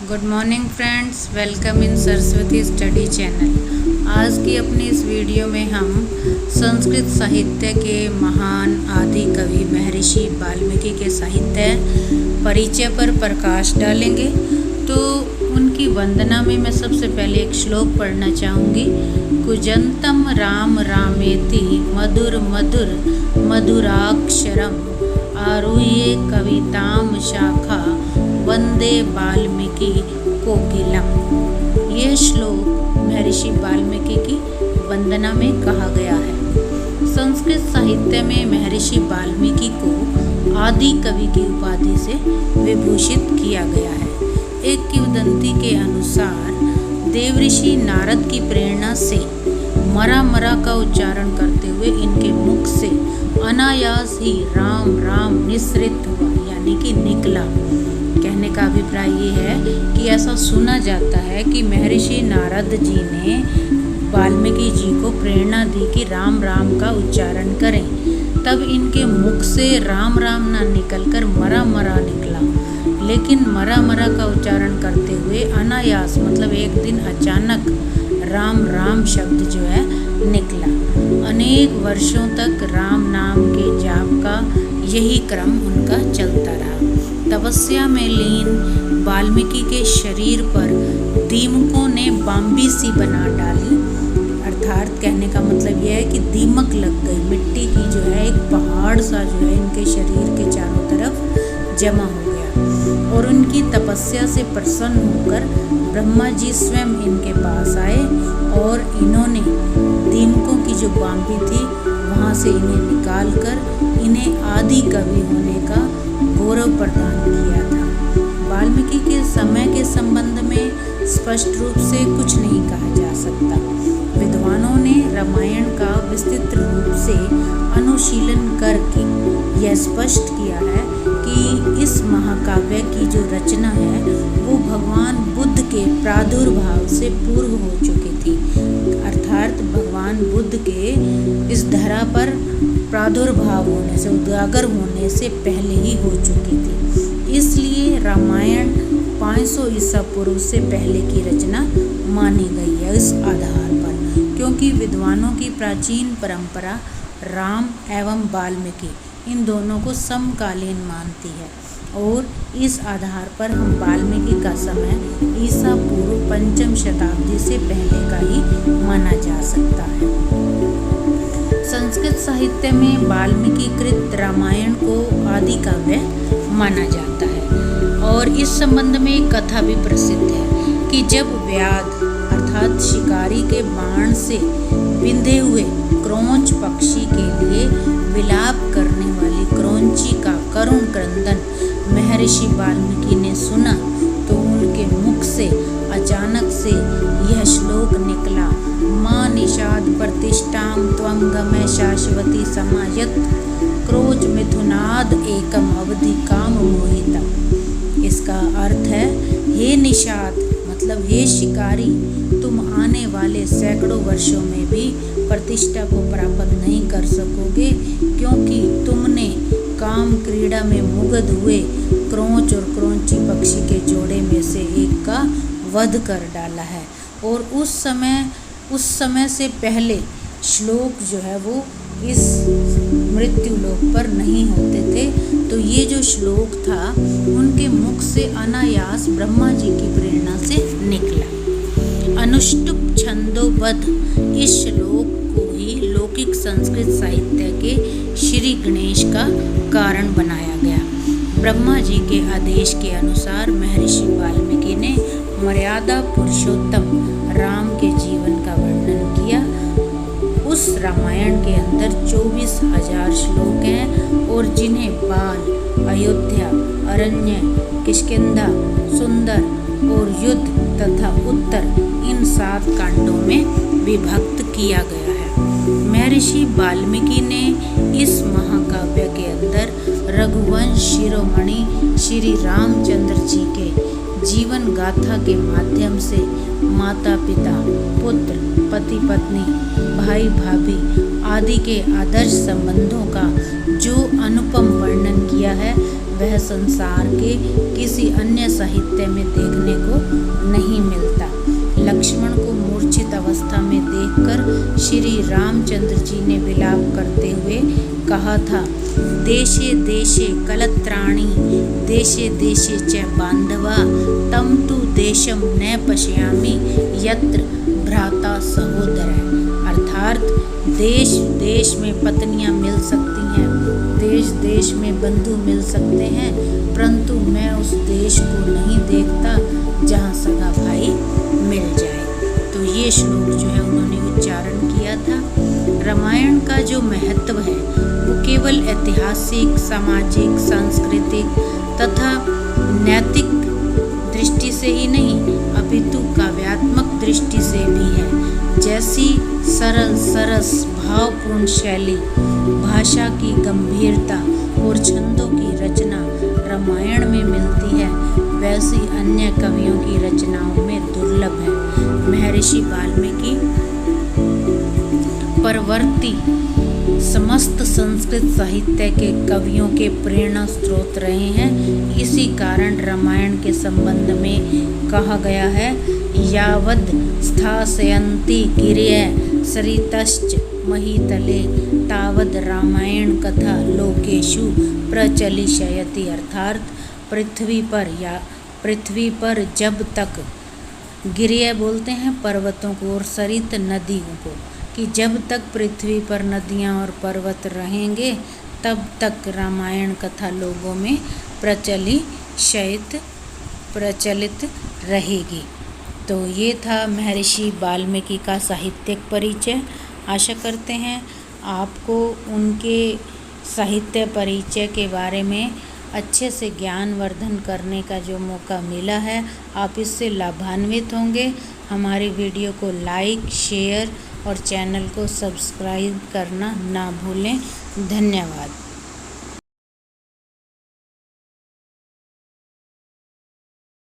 Good morning friends, welcome in Saraswati study channel. आज की अपनी इस वीडियो में हम संस्कृत साहित्य के महान आदि कवि महर्षि वाल्मीकि के साहित्य परिचय पर प्रकाश डालेंगे। तो उनकी वंदना में मैं सबसे पहले एक श्लोक पढ़ना चाहूँगी। कुजंतम राम रामेति मधुर मधुर मधुराक्षरम आरुह्य कविताम शाखा वंदे वाल्मीकि कोकिलम। यह श्लोक महर्षि वाल्मीकि की वंदना में कहा गया है। संस्कृत साहित्य में महर्षि वाल्मीकि को आदि कवि की उपाधि से विभूषित किया गया है। एक किंवदंती के अनुसार देवऋषि नारद की प्रेरणा से मरा मरा का उच्चारण करते हुए इनके मुख से अनायास ही राम राम निस्सृत हुआ, यानी कि निकला। कहने का अभिप्राय ये है कि ऐसा सुना जाता है कि महर्षि नारद जी ने वाल्मीकि जी को प्रेरणा दी कि राम राम का उच्चारण करें। तब इनके मुख से राम राम ना निकलकर मरा मरा निकला, लेकिन मरा मरा का उच्चारण करते हुए अनायास मतलब एक दिन अचानक राम राम शब्द जो है निकला। अनेक वर्षों तक राम नाम के जाप का यही क्रम उनका चलता रहा। तपस्या में लीन वाल्मीकि के शरीर पर दीमकों ने बाम्बी सी बना डाली। अर्थात कहने का मतलब यह है कि दीमक लग गई, मिट्टी की जो है एक पहाड़ सा जो है इनके शरीर के चारों तरफ जमा हो गया। और उनकी तपस्या से प्रसन्न होकर ब्रह्मा जी स्वयं इनके पास आए और इन्होंने दीमकों की जो बाम्बी थी वहाँ से इन्हें निकाल कर इन्हें आदि कवि होने का गौरव प्रदान किया था। वाल्मीकि के समय के संबंध में स्पष्ट रूप से कुछ नहीं कहा जा सकता। विद्वानों ने रामायण का विस्तृत रूप से अनुशीलन करके यह स्पष्ट किया है कि इस महाकाव्य की जो रचना है वो भगवान बुद्ध के प्रादुर्भाव से पूर्व हो चुकी थी। अर्थात भगवान बुद्ध के इस धरा पर प्रादुर्भाव होने से, उजागर होने से पहले ही हो चुकी थी। इसलिए रामायण 500 ईसा पूर्व से पहले की रचना मानी गई है इस आधार पर, क्योंकि विद्वानों की प्राचीन परंपरा राम एवं वाल्मीकि इन दोनों को समकालीन मानती है। और इस आधार पर हम वाल्मीकि का समय ईसा पूर्व 5वीं शताब्दी से पहले का ही माना जा सकता है। संस्कृत साहित्य में वाल्मीकि कृत रामायण को आदि काव्य माना जाता है। और इस संबंध में एक कथा भी प्रसिद्ध है कि जब व्याध अर्थात शिकारी के बाण से बिंधे हुए क्रोंच पक्षी के लिए विलाप करने वाली क्रोंची का करुण क्रंदन महर्षि वाल्मीकि ने सुना तो उनके मुख से अचानक से यह श्लोक निकला। मां निषाद प्रतिष्ठाम त्वं गमय शाश्वती समायत क्रोध मिथुनाद एकम अवधि काम मोहितम। इसका अर्थ है, हे निषाद मतलब हे शिकारी, तुम आने वाले सैकड़ों वर्षों में भी प्रतिष्ठा को प्राप्त नहीं कर सकोगे, क्योंकि तुमने काम क्रीड़ा में मुग्ध हुए क्रोंच और क्रोंची पक्षी के जोड़े में से एक का वध कर डाला है। और उस समय से पहले श्लोक जो है वो इस मृत्यु लोक पर नहीं होते थे। तो ये जो श्लोक था उनके मुख से अनायास ब्रह्मा जी की प्रेरणा से निकला। अनुष्टुप छंदोबद्ध इस श्लोक को ही लौकिक संस्कृत साहित्य के श्री गणेश का कारण बनाया गया। ब्रह्मा जी के आदेश के अनुसार महर्षि वाल्मीकि ने मर्यादा पुरुषोत्तम राम के जीवन का वर्णन किया। उस रामायण के अंदर 24,000 श्लोक हैं और जिन्हें बाल, अयोध्या, अरण्य, किष्किंधा, सुंदर और युद्ध तथा उत्तर इन 7 कांडों में विभक्त किया गया है। महर्षि वाल्मीकि ने इस महाकाव्य के अंदर रघुवंश शिरोमणि श्री रामचंद्र जी के जीवन गाथा के माध्यम से माता पिता, पुत्र, पति पत्नी, भाई भाभी आदि के आदर्श संबंधों का जो अनुपम वर्णन किया है वह संसार के किसी अन्य साहित्य में देखने को नहीं मिलता। लक्ष्मण को मूर्छित अवस्था में देखकर श्री रामचंद्र जी ने विलाप करते हुए कहा था, देशे देशे कलत्राणि देशे देशे च बांधवा तम तु देशम न पश्यामि यत्र भ्राता सहोदर। अर्थात देश देश में पत्नियां मिल सकती हैं, देश देश में बंधु मिल सकते हैं, परंतु मैं उस देश को नहीं देखता जहाँ सगा भाई मिल जाए। तो ये श्लोक जो है उन्होंने उच्चारण किया था। रामायण का जो महत्व है वो केवल ऐतिहासिक, सामाजिक, सांस्कृतिक तथा नैतिक दृष्टि से ही नहीं अपितु काव्यात्मक दृष्टि से भी है। जैसी सरल सरस भावपूर्ण शैली, भाषा की गंभीरता और छंदों की रचना रामायण में मिलती है, वैसी अन्य कवियों की रचनाओं में दुर्लभ है। महर्षि वाल्मीकि परवर्ती समस्त संस्कृत साहित्य के कवियों के प्रेरणा स्रोत रहे हैं। इसी कारण रामायण के संबंध में कहा गया है, यावद स्थास्यन्ति गिरय सरितश्च महीतले तावद रामायण कथा लोकेषु प्रचलिष्यति। अर्थात पृथ्वी पर जब तक, गिरिया बोलते हैं पर्वतों को और सरित नदियों को, कि जब तक पृथ्वी पर नदियाँ और पर्वत रहेंगे तब तक रामायण कथा लोगों में प्रचलित रहेगी। तो ये था महर्षि वाल्मीकि का साहित्यिक परिचय। आशा करते हैं आपको उनके साहित्य परिचय के बारे में अच्छे से ज्ञानवर्धन करने का जो मौका मिला है, आप इससे लाभान्वित होंगे। हमारी वीडियो को लाइक, शेयर और चैनल को सब्सक्राइब करना ना भूलें। धन्यवाद।